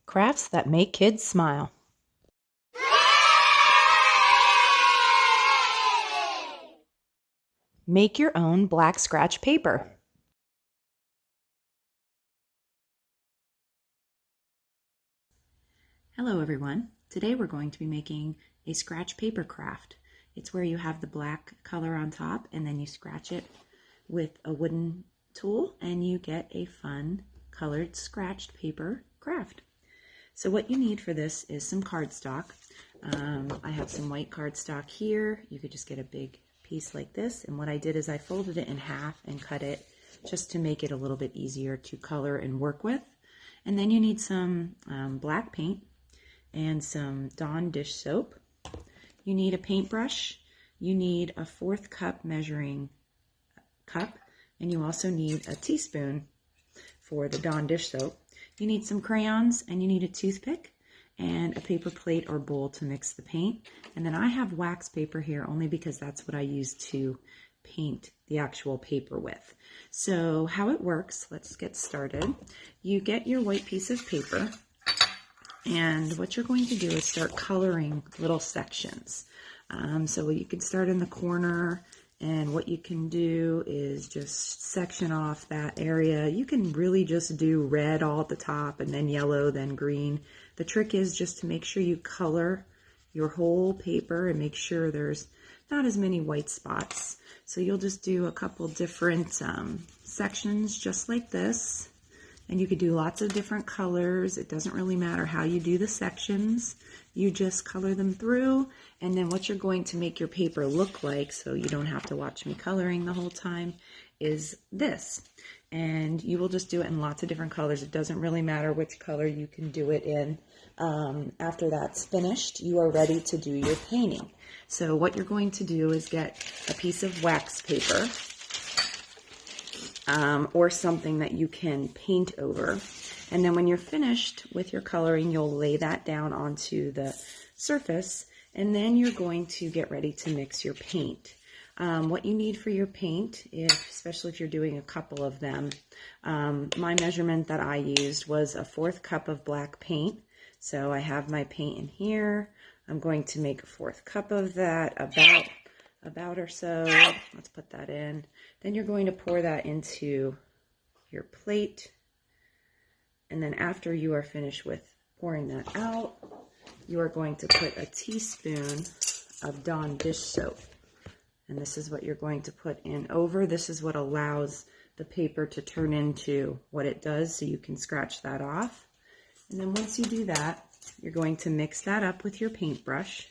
Crafts that make kids smile. Make your own black scratch paper. Hello everyone. Today we're going to be making a scratch paper craft. It's where you have the black color on top and then you scratch it with a wooden tool and you get a fun colored scratched paper craft. So what you need for this is some cardstock. I have some white cardstock here. You could just get a big piece like this, and what I did is I folded it in half and cut it just to make it a little bit easier to color and work with. And then you need some black paint and some Dawn dish soap. You need a paintbrush. You need a 1/4 cup measuring cup, and you also need a teaspoon for the Dawn dish soap. You need some crayons, and you need a toothpick and a paper plate or bowl to mix the paint. And then I have wax paper here only because that's what I use to paint the actual paper with. So how it works, let's get started. You get your white piece of paper, and what you're going to do is start coloring little sections. So you can start in the corner, and what you can do is just section off that area. You can really just do red all at the top and then yellow, then green. The trick is just to make sure you color your whole paper and make sure there's not as many white spots. So you'll just do a couple different sections just like this. And you could do lots of different colors. It doesn't really matter how you do the sections. You just color them through, and then what you're going to make your paper look like, so you don't have to watch me coloring the whole time, is this. And you will just do it in lots of different colors. It doesn't really matter which color you can do it in. After that's finished, you are ready to do your painting. So what you're going to do is get a piece of wax paper, or something that you can paint over. And then when you're finished with your coloring, you'll lay that down onto the surface, and then you're going to get ready to mix your paint. What you need for your paint, especially if you're doing a couple of them, my measurement that I used was a 1/4 cup of black paint. So I have my paint in here. I'm going to make a 1/4 cup of that, about or so. Let's put that in. Then you're going to pour that into your plate. And then after you are finished with pouring that out, you are going to put a teaspoon of Dawn dish soap. And this is what you're going to put in over. This is what allows the paper to turn into what it does, so you can scratch that off. And then once you do that, you're going to mix that up with your paintbrush.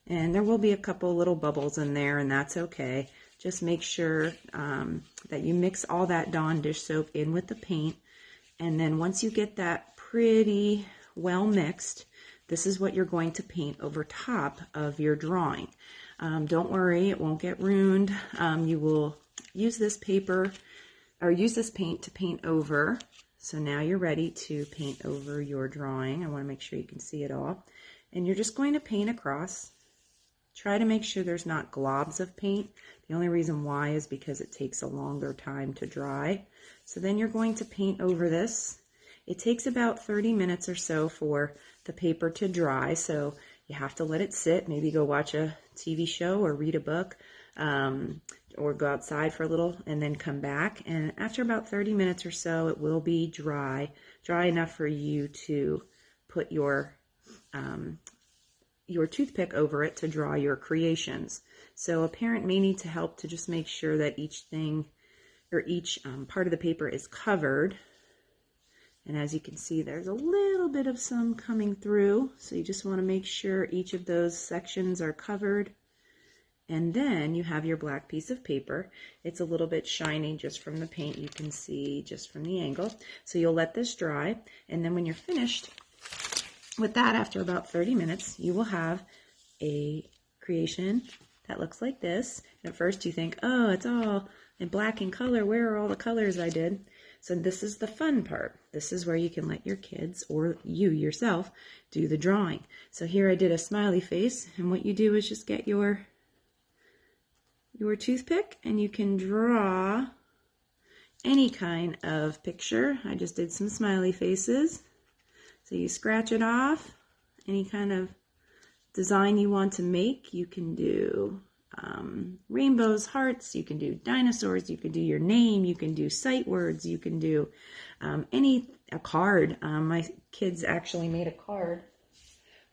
And there will be a couple little bubbles in there, and that's okay. Just make sure that you mix all that Dawn dish soap in with the paint. And then once you get that pretty well mixed, this is what you're going to paint over top of your drawing. Don't worry, it won't get ruined. You will use this paper, or use this paint to paint over. So now you're ready to paint over your drawing. I want to make sure you can see it all. And you're just going to paint across. Try to make sure there's not globs of paint. The only reason why is because it takes a longer time to dry. So then you're going to paint over this. It takes about 30 minutes or so for the paper to dry, so you have to let it sit. Maybe go watch a TV show or read a book, or go outside for a little and then come back. And after about 30 minutes or so, it will be dry enough for you to put your toothpick over it to draw your creations. So a parent may need to help to just make sure that each thing, or each part of the paper is covered. And as you can see, there's a little bit of some coming through. So you just want to make sure each of those sections are covered. And then you have your black piece of paper. It's a little bit shiny just from the paint. You can see just from the angle. So you'll let this dry. And then when you're finished with that, after about 30 minutes, you will have a creation that looks like this. At first you think, oh, it's all in black in color. Where are all the colors I did? So this is the fun part. This is where you can let your kids, or you yourself, do the drawing. So here I did a smiley face, and what you do is just get your toothpick, and you can draw any kind of picture. I just did some smiley faces. So you scratch it off, any kind of design you want to make. You can do rainbows, hearts, you can do dinosaurs, you can do your name, you can do sight words, you can do a card. My kids actually made a card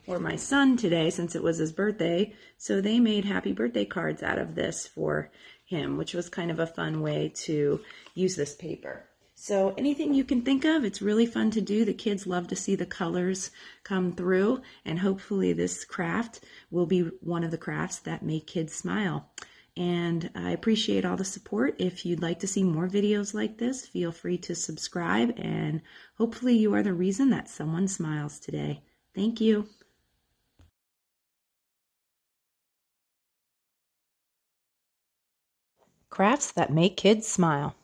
for my son today since it was his birthday. So they made happy birthday cards out of this for him, which was kind of a fun way to use this paper. So anything you can think of, it's really fun to do. The kids love to see the colors come through, and hopefully this craft will be one of the crafts that make kids smile. And I appreciate all the support. If you'd like to see more videos like this, feel free to subscribe, and hopefully you are the reason that someone smiles today. Thank you. Crafts that make kids smile.